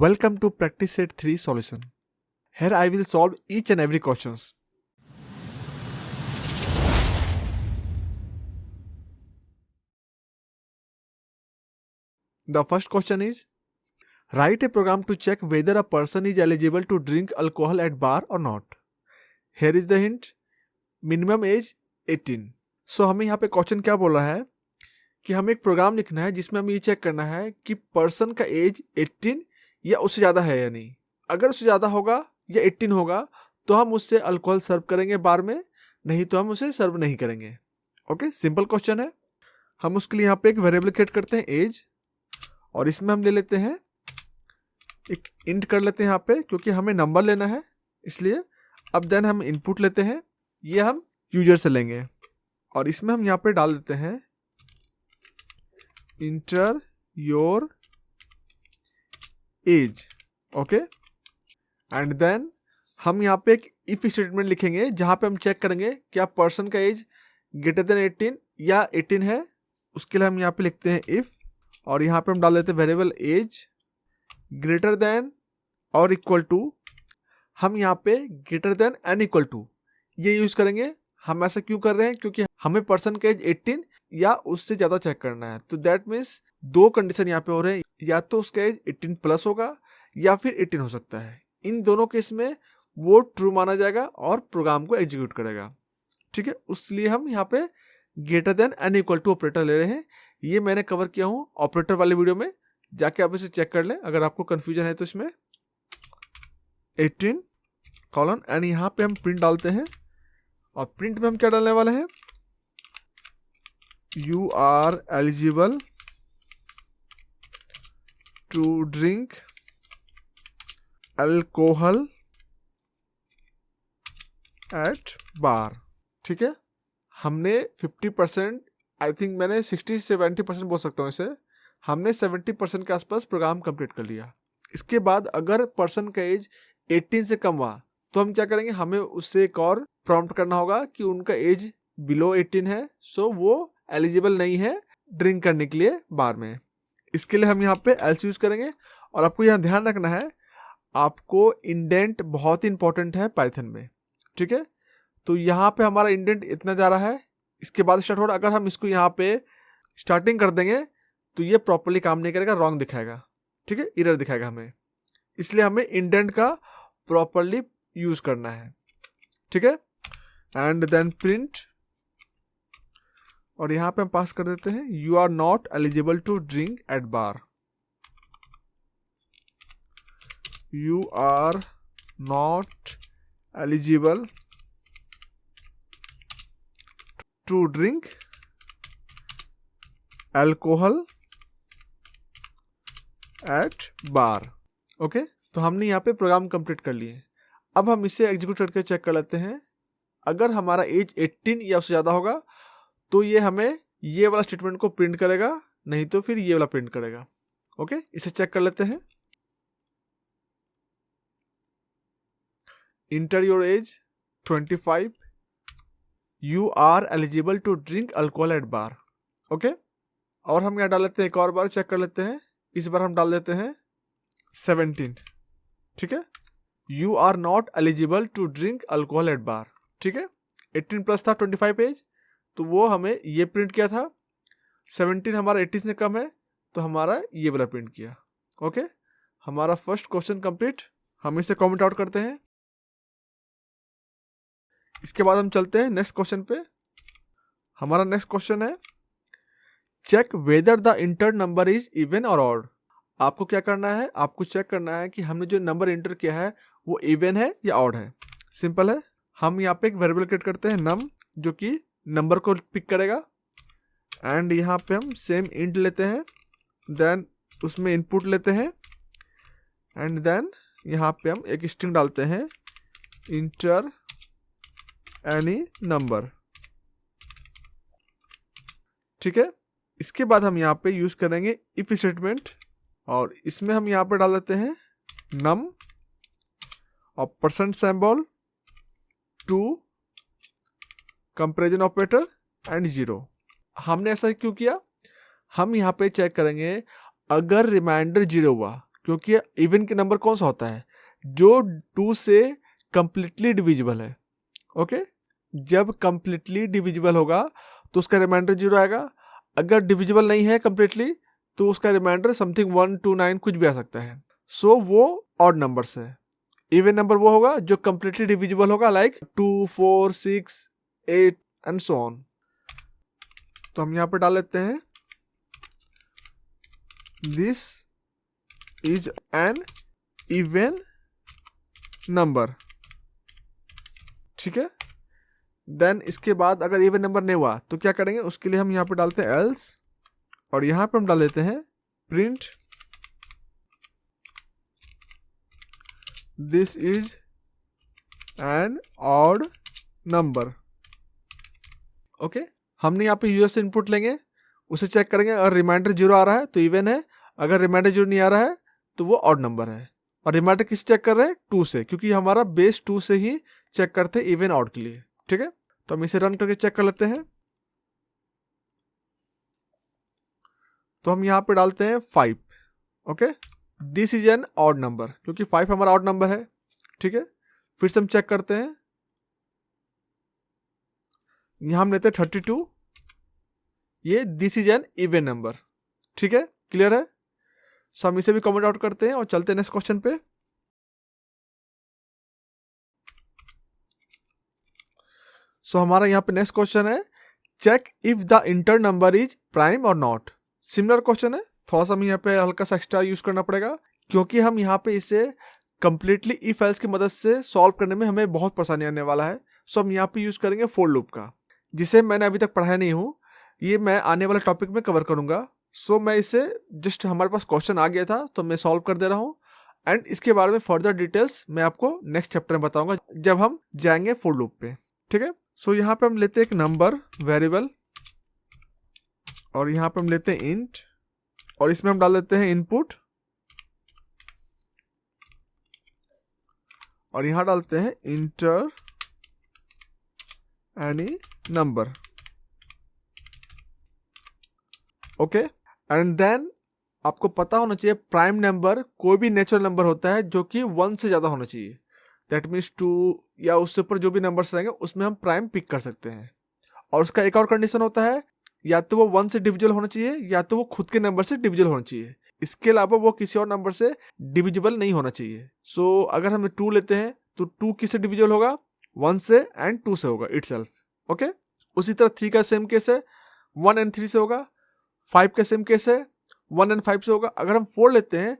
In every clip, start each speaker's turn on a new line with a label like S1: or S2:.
S1: Welcome to Practice Set 3 Solution. Here I will solve each and every questions. The first question is, write a program to check whether a person is eligible to drink alcohol at bar or not. Here is the hint. Minimum age 18. So हमें यहाँ पे question क्या बोल रहा है कि हमें एक प्रोग्राम लिखना है जिसमें हमें ये चेक करना है कि पर्सन का एज 18 या उससे ज़्यादा है या नहीं. अगर उससे ज़्यादा होगा या 18 होगा तो हम उससे अल्कोहल सर्व करेंगे बार में, नहीं तो हम उसे सर्व नहीं करेंगे. ओके, सिंपल क्वेश्चन है. हम उसके लिए यहाँ पे एक वेरिएबल क्रिएट करते हैं एज, और इसमें हम ले लेते हैं एक इंट कर लेते हैं यहाँ पे, क्योंकि हमें नंबर लेना है इसलिए. अब देन हम इनपुट लेते हैं, ये हम यूजर से लेंगे, और इसमें हम यहाँ पे डाल देते हैं enter your age. Okay, and then हम यहाँ पे एक इफ स्टेटमेंट लिखेंगे जहाँ पे हम चेक करेंगे क्या पर्सन का एज ग्रेटर देन 18 या 18 है. उसके लिए हम यहाँ पे लिखते हैं इफ, और यहाँ पे हम डाल देते हैं वेरिएबल एज ग्रेटर देन और इक्वल टू. हम यहाँ पे greater than and equal to ये यूज़ करेंगे. हम ऐसा क्यों कर रहे हैं? क्योंकि हमें पर्सन का एज 18 या उससे ज़्यादा चेक करना है. तो दैट मीन्स दो कंडीशन यहाँ पे हो रहे हैं, या तो उसका एज 18 प्लस होगा या फिर 18 हो सकता है. इन दोनों केस में वो ट्रू माना जाएगा और प्रोग्राम को एग्जीक्यूट करेगा. ठीक है, उसलिए हम यहाँ पे greater than and equal to operator ले रहे हैं. ये मैंने कवर किया हूँ ऑपरेटर वाले वीडियो में, जाके आप इसे चेक कर लें अगर आपको कंफ्यूजन है तो. इसमें 18 कॉलन एंड यहाँ पे हम प्रिंट डालते हैं, और प्रिंट में हम क्या डालने वाले हैं, you are eligible to drink alcohol at bar. ठीक है, हमने 50%, आई थिंक मैंने 60-70% बोल सकता हूँ इसे, हमने 70% के आसपास प्रोग्राम कंप्लीट कर लिया. इसके बाद अगर पर्सन का एज 18 से कम हुआ तो हम क्या करेंगे, हमें उससे एक और प्रॉम्प्ट करना होगा कि उनका एज बिलो 18 है, सो वो एलिजिबल नहीं है ड्रिंक करने के लिए बार में. इसके लिए हम यहाँ पे एल्स यूज करेंगे. और आपको यहाँ ध्यान रखना है, आपको इंडेंट बहुत ही इंपॉर्टेंट है पाइथन में. ठीक है, तो यहाँ पे हमारा इंडेंट इतना जा रहा है, इसके बाद स्टार्ट हो रहा है. अगर हम इसको यहाँ पे स्टार्टिंग कर देंगे तो ये प्रॉपरली काम नहीं करेगा, रॉन्ग दिखाएगा. ठीक है, एरर दिखाएगा हमें, इसलिए हमें इंडेंट का प्रॉपरली यूज करना है. ठीक है, एंड देन प्रिंट, और यहाँ पे हम पास कर देते हैं you are not eligible to drink at bar. You are not eligible to drink alcohol at bar. Okay, तो हमने यहाँ पे प्रोग्राम कंप्लीट कर लिए. अब हम इसे एग्जीक्यूट करके चेक कर लेते हैं. अगर हमारा एज 18 या उससे ज़्यादा होगा तो ये हमें ये वाला स्टेटमेंट को प्रिंट करेगा, नहीं तो फिर ये वाला प्रिंट करेगा. ओके, इसे चेक कर लेते हैं. Enter your age 25, you are eligible to drink alcohol at bar. Okay, और हम यहाँ डाल लेते हैं, एक और बार चेक कर लेते हैं. इस बार हम डाल देते हैं 17. ठीक है, you are not eligible to drink alcohol at bar. ठीक है, 18 प्लस था 25 एज, तो वो हमें ये प्रिंट किया था. 17 हमारा 18 से कम है तो हमारा ये वाला प्रिंट किया. ओके, हमारा फर्स्ट क्वेश्चन कंप्लीट. हम इसे कमेंट आउट करते हैं. इसके बाद हम चलते हैं नेक्स्ट क्वेश्चन पे. हमारा नेक्स्ट क्वेश्चन है, check whether the enter number is even और ऑड. आपको क्या करना है, आपको चेक करना है कि हमने जो नंबर इंटर किया है वो इवन है या ऑड है. सिंपल है, हम यहाँ पे एक वेरिएबल क्रिएट करते हैं नम, जो कि नंबर को पिक करेगा. एंड यहाँ पे हम सेम इंट लेते हैं, देन उसमें इनपुट लेते हैं, एंड देन यहाँ पे हम एक स्ट्रिंग डालते हैं इंटर एनी नंबर. ठीक है, इसके बाद हम यहाँ पे यूज करेंगे इफ स्टेटमेंट, और इसमें हम यहाँ पे डाल देते हैं नम और percent symbol to comparison operator and 0. हमने ऐसा क्यों किया, हम यहाँ पे चेक करेंगे अगर रिमाइंडर 0 हुआ क्योंकि इवन के नंबर कौन सा होता है, जो 2 से कंप्लीटली डिविजिबल है। ओके, जब कंप्लीटली डिविजिबल होगा तो उसका रिमाइंडर 0 आएगा। अगर डिविजिबल नहीं है कंप्लीटली तो उसका रिमाइंडर समथिंग 1 2 9 कुछ भी आ सकता है। सो वो ऑड नंबर्स है। इवन नंबर वो होगा जो कंप्लीटली डिविजिबल होगा, लाइक 2 4 6 8 एंड सो ऑन। तो हम यहां पर डाल लेते हैं this is an even number, ठीक है। देन इसके बाद अगर इवन नंबर नहीं हुआ तो क्या करेंगे, उसके लिए हम यहाँ पे डालते हैं एल्स, और यहाँ पे हम डाल देते हैं print this is an odd number. Okay, हमने यहाँ पे यूजर से इनपुट लेंगे, उसे चेक करेंगे, अगर रिमाइंडर 0 आ रहा है तो इवन है, अगर रिमाइंडर 0 नहीं आ रहा है तो वो ऑड नंबर है। और रिमाइंडर किस चेक कर रहे हैं, 2 से, क्योंकि हमारा बेस 2 से ही चेक करते हैं इवन ऑड के लिए, ठीक है। तो हम इसे रन करके चेक कर लेते हैं। तो हम यहाँ पे डालते हैं 5। Okay, this is an odd number, क्योंकि 5 हमारा ऑड नंबर है, ठीक है। फिर से हम चेक करते हैं, यहां हम लेते हैं 32, ये this is an even number, ठीक है। क्लियर है। सो हम इसे भी कमेंट आउट करते हैं और चलते हैं नेक्स्ट क्वेश्चन पे। सो हमारा यहाँ पे नेक्स्ट क्वेश्चन है, check if the enter number is prime और नॉट। सिमिलर क्वेश्चन है, थोड़ा सा हमें यहाँ पे हल्का सा एक्स्ट्रा यूज करना पड़ेगा, क्योंकि हम यहाँ पे इसे कंप्लीटली इफ एल्स की मदद से सॉल्व करने में हमें बहुत परेशानी आने वाला है। सो हम यहाँ पे यूज करेंगे फॉर लूप का, जिसे मैंने अभी तक पढ़ाया नहीं हूँ, ये मैं आने वाले टॉपिक में कवर करूंगा। सो मैं इसे जस्ट हमारे पास क्वेश्चन आ गया था तो मैं सॉल्व कर दे रहा हूँ, एंड इसके बारे में फर्दर डिटेल्स मैं आपको नेक्स्ट चैप्टर में बताऊंगा जब हम जाएंगे फॉर लूप पे, ठीक है। सो यहाँ पे हम लेते हैं एक नंबर वेरिएबल, और यहाँ पे हम लेते हैं इंट, और इसमें हम डाल देते हैं इनपुट, और यहाँ डालते हैं enter any number. Okay, and then आपको पता होना चाहिए प्राइम नंबर कोई भी नेचुरल नंबर होता है जो कि 1 से ज़्यादा होना चाहिए। दैट मीन्स 2 या उससे ऊपर जो भी नंबर्स रहेंगे उसमें हम प्राइम पिक कर सकते हैं। और उसका एक और कंडीशन होता है, या तो वो 1 से डिविजिबल होना चाहिए या तो वो खुद के नंबर से डिविजिबल होना चाहिए। इसके अलावा वो किसी और नंबर से डिविजिबल नहीं होना चाहिए। सो अगर हम 2 लेते हैं तो 2 किससे डिविजिबल होगा, 1 से एंड 2 से होगा इटसेल्फ। ओके, उसी तरह 3 का सेम केस है, 1 एंड 3 से होगा। 5 का सेम केस है, 1 एंड 5 से होगा। अगर हम 4 लेते हैं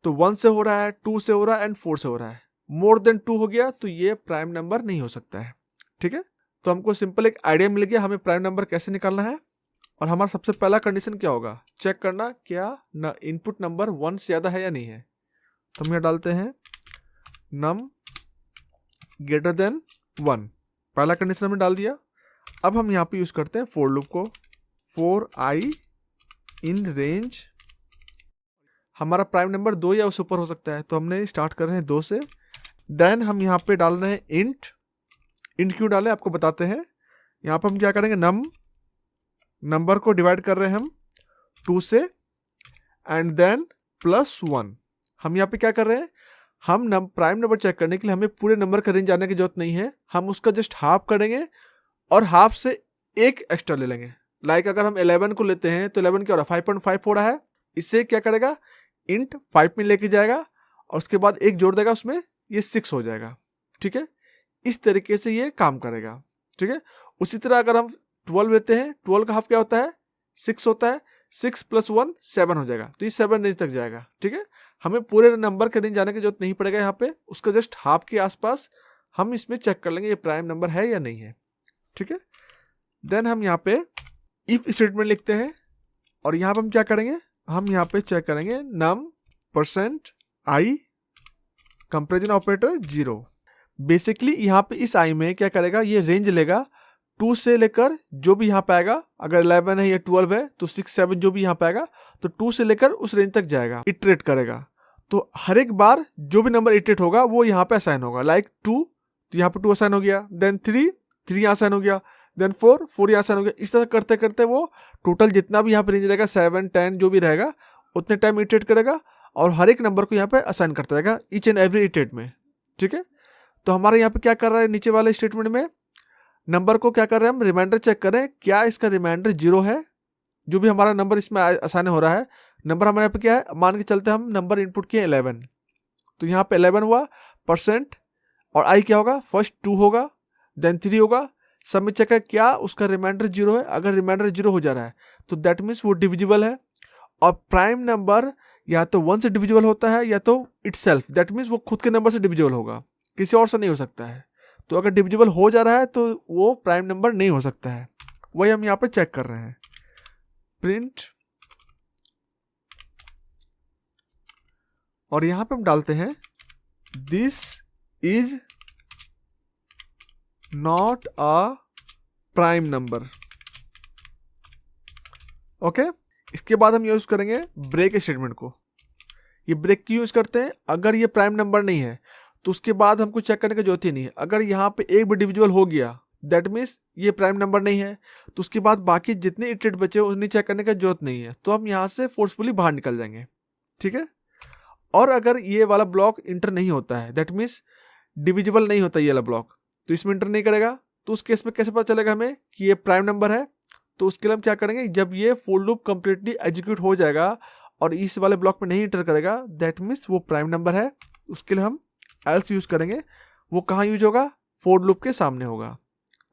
S1: तो 1 से हो रहा है, 2 से हो रहा है एंड 4 से हो रहा है। मोर देन 2 हो गया तो ये प्राइम नंबर नहीं हो सकता है, ठीक है। तो हमको सिंपल एक आइडिया मिल गया हमें प्राइम नंबर कैसे निकालना है। और हमारा सबसे पहला कंडीशन क्या होगा, चेक करना क्या ना इनपुट नंबर 1 से ज़्यादा है या नहीं है। तो हम यहाँ डालते हैं नम ग्रेटर देन 1, पहला कंडीशन हमने डाल दिया। अब हम यहाँ पे यूज करते हैं फॉर लूप को, फॉर आई इन रेंज। हमारा प्राइम नंबर 2 या उससे ऊपर हो सकता है, तो हमने स्टार्ट कर रहे हैं 2 से। देन हम यहाँ पे डाल रहे हैं इंट। इंट क्यों डालें आपको बताते हैं। यहाँ पे हम क्या करेंगे, नंबर को डिवाइड कर रहे हैं हम 2 से, एंड देन +1। हम यहाँ पे क्या कर रहे हैं, हम प्राइम नंबर चेक करने के लिए हमें पूरे नंबर का रेंज जाने की जरूरत नहीं है, हम उसका जस्ट हाफ करेंगे और हाफ से एक एक्स्ट्रा ले लेंगे। लाइक अगर हम 11 को लेते हैं तो 11 क्या हो रहा है, 5.5 हो रहा है। इससे क्या करेगा, इंट 5 में लेके जाएगा और उसके बाद एक जोड़ देगा उसमें, ये 6 हो जाएगा, ठीक है। इस तरीके से ये काम करेगा, ठीक है। उसी तरह अगर हम 12 लेते हैं, 12 का हाफ क्या होता है, 6 होता है। 6 + 1 7 हो जाएगा, तो ये 7 रेंज तक जाएगा, ठीक है। हमें पूरे नंबर के रेंज जाने की जरूरत नहीं पड़ेगा, यहाँ पे उसका जस्ट हाफ के आसपास हम इसमें चेक कर लेंगे ये प्राइम नंबर है या नहीं है, ठीक है। देन हम यहाँ पे इफ स्टेटमेंट लिखते हैं, और यहाँ पे हम क्या करेंगे, हम यहाँ पे चेक करेंगे नम %i कंपैरिजन ऑपरेटर 0। बेसिकली यहाँ पे इस आई में क्या करेगा, ये रेंज लेगा 2 से लेकर जो भी यहाँ पे आएगा, अगर 11 है या 12 है तो 6 7 जो भी यहाँ पे आएगा, तो 2 से लेकर उस रेंज तक जाएगा, इटरेट करेगा। तो हर एक बार जो भी नंबर इटरेट होगा वो यहाँ पे असाइन होगा। लाइक 2, तो यहाँ पे 2 असाइन हो गया, देन 3 यहाँ असाइन हो गया, देन 4 यहाँ असाइन हो गया। इस तरह करते करते वो टोटल जितना भी यहाँ पे रेंज रहेगा 7 10 जो भी रहेगा उतने टाइम इटरेट करेगा, और हर एक नंबर को यहाँ पे असाइन करता रहेगा ईच एंड एवरी इटरेट में, ठीक है। तो हमारे यहाँ पे क्या कर रहा है नीचे वाले स्टेटमेंट में, नंबर को क्या कर रहे हैं हम, रिमाइंडर चेक करें क्या इसका रिमाइंडर 0 है, जो भी हमारा नंबर इसमें असाइन हो रहा है। नंबर हमारे यहाँ पे क्या है, मान के चलते हम नंबर इनपुट किए 11, तो यहाँ पे 11 हुआ परसेंट, और आई क्या होगा, फर्स्ट 2 होगा, देन 3 होगा। सब में चेक है क्या उसका रिमाइंडर 0 है, अगर रिमाइंडर 0 हो जा रहा है तो दैट मीन्स वो डिविजिबल है। और प्राइम नंबर या तो 1 से डिविजिबल होता है या तो इटसेल्फ, दैट मीन्स वो खुद के नंबर से डिविजिबल होगा, किसी और से नहीं हो सकता है। तो अगर डिविजिबल हो जा रहा है तो वो प्राइम नंबर नहीं हो सकता है, वही हम यहाँ पे चेक कर रहे हैं। प्रिंट, और यहाँ पे हम डालते हैं this is not a prime number, okay. इसके बाद हम यूज करेंगे ब्रेक स्टेटमेंट को। ये ब्रेक क्यों यूज करते हैं, अगर ये प्राइम नंबर नहीं है तो उसके बाद हमको चेक करने की जरूरत ही नहीं है। अगर यहाँ पे एक भी डिविजिबल हो गया दैट मीन्स ये प्राइम नंबर नहीं है, तो उसके बाद बाकी जितने इटरेट बचे उन्हें चेक करने की जरूरत नहीं है, तो हम यहाँ से फोर्सफुली बाहर निकल जाएंगे, ठीक है। और अगर ये वाला ब्लॉक इंटर नहीं होता है, दैट मीन्स डिविजिबल नहीं होता ये वाला ब्लॉक, तो इसमें इंटर नहीं करेगा, तो उस केस में कैसे पता चलेगा हमें कि ये प्राइम नंबर है। तो उसके लिए हम क्या करेंगे, जब ये फॉर लूप कंप्लीटली एग्जीक्यूट हो जाएगा और इस वाले ब्लॉक में नहीं इंटर करेगा, दैट मीन्स वो प्राइम नंबर है। उसके लिए हम एल्स यूज करेंगे। वो कहाँ यूज होगा, फॉर लूप के सामने होगा।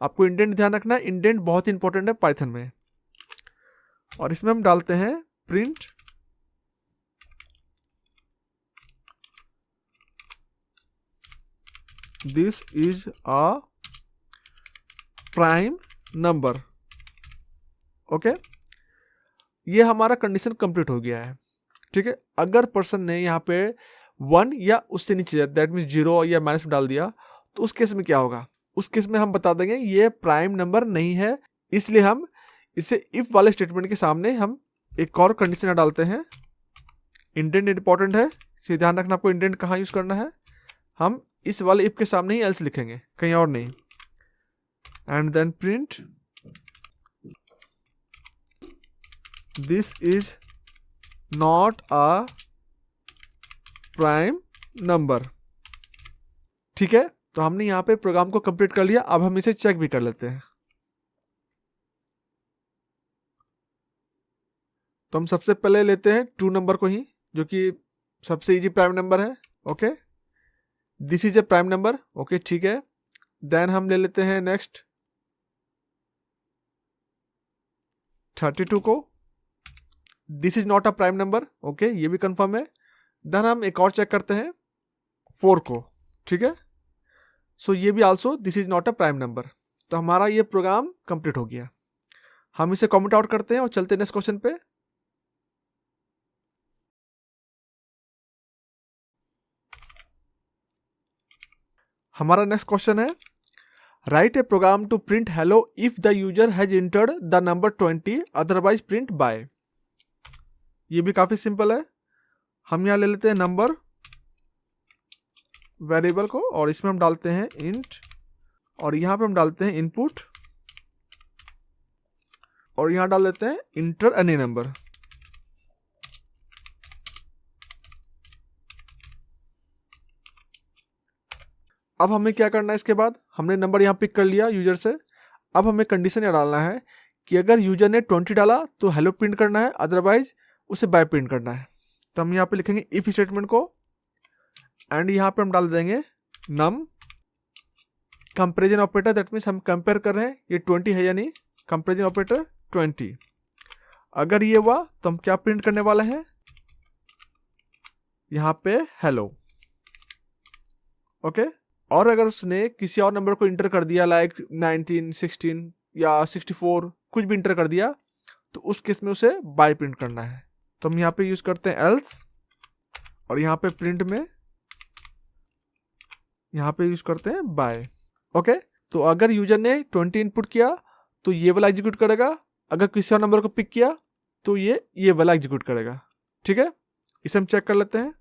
S1: आपको इंडेंट ध्यान रखना, इंडेंट बहुत ही इंपॉर्टेंट है पाइथन में। और इसमें हम डालते हैं print this is a prime number, okay. ये हमारा कंडीशन कंप्लीट हो गया है, ठीक है। अगर पर्सन ने यहाँ पे 1 या उससे नीचे दैट मीन्स 0 या माइनस डाल दिया, तो उस केस में क्या होगा, उस केस में हम बता देंगे ये प्राइम नंबर नहीं है। इसलिए हम इसे इफ वाले स्टेटमेंट के सामने हम एक और कंडीशन डालते हैं। इंडेंट इंपॉर्टेंट है, इसे ध्यान रखना आपको इंडेंट कहाँ यूज करना है। हम इस वाले इफ के सामने ही एल्स लिखेंगे, कहीं और नहीं। And then print this is not a prime number, ठीक है। तो हमने यहाँ पे प्रोग्राम को कंप्लीट कर लिया। अब हम इसे चेक भी कर लेते हैं। तो हम सबसे पहले लेते हैं 2 नंबर को ही, जो कि सबसे इजी प्राइम नंबर है, okay. This is a prime number, okay, ठीक है। देन हम ले लेते हैं नेक्स्ट 32 को, this is not a prime number, okay, ये भी कंफर्म है। देन हम एक और चेक करते हैं 4 को, ठीक है। सो ये भी also this is not a prime number. तो हमारा ये प्रोग्राम कंप्लीट हो गया। हम इसे कमेंट आउट करते हैं और चलते हैं नेक्स्ट क्वेश्चन पे। हमारा नेक्स्ट क्वेश्चन है, write a program to print hello if the user has entered the number 20, otherwise print bye. ये भी काफी सिंपल है। हम यहां ले लेते हैं नंबर वेरिएबल को, और इसमें हम डालते हैं इंट, और यहां पे हम डालते हैं इनपुट, और यहां डाल देते हैं इंटर एनी नंबर। अब हमें क्या करना है, इसके बाद हमने नंबर यहां पिक कर लिया यूजर से। अब हमें कंडीशन यह डालना है कि अगर यूजर ने 20 डाला तो हेलो प्रिंट करना है, अदरवाइज उसे बाय प्रिंट करना है। तो हम यहाँ पे लिखेंगे इफ स्टेटमेंट को, एंड यहाँ पे हम डाल देंगे नम कंपेरिजन ऑपरेटर, दैट मीन्स हम कंपेयर कर रहे हैं ये 20 है या नहीं, कंपेरिजन ऑपरेटर 20। अगर ये हुआ तो हम क्या प्रिंट करने वाले हैं, यहाँ पे हेलो, ओके। और अगर उसने किसी और नंबर को इंटर कर दिया लाइक 19, 16 या 64, कुछ भी इंटर कर दिया, तो उस केस में उसे बाय प्रिंट करना है। तो हम यहाँ पे यूज करते हैं एल्स, और यहाँ पे प्रिंट में यहाँ पे यूज करते हैं बाय, ओके। तो अगर यूजर ने 20 इनपुट किया तो ये वाला एग्जीक्यूट करेगा, अगर किसी और नंबर को पिक किया तो ये वाला एग्जीक्यूट करेगा, ठीक है। इसे हम चेक कर लेते हैं।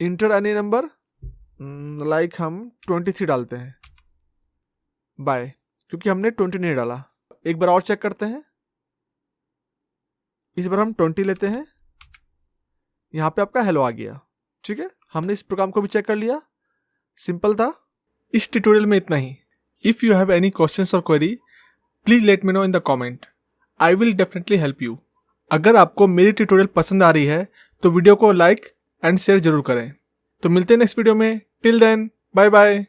S1: इंटर एनी नंबर, लाइक हम 23 डालते हैं बाय, क्योंकि हमने 20 नहीं डाला। एक बार और चेक करते हैं। इस बार हम 20 लेते हैं, यहाँ पे आपका हेलो आ गया। ठीक है, हमने इस प्रोग्राम को भी चेक कर लिया, सिंपल था। इस ट्यूटोरियल में इतना ही। If you have any questions or query please let me know in the comment, I will definitely help you. अगर आपको मेरी ट्यूटोरियल पसंद आ रही है तो वीडियो को लाइक एंड शेयर जरूर करें। तो मिलते हैं नेक्स्ट वीडियो में, टिल देन बाय बाय।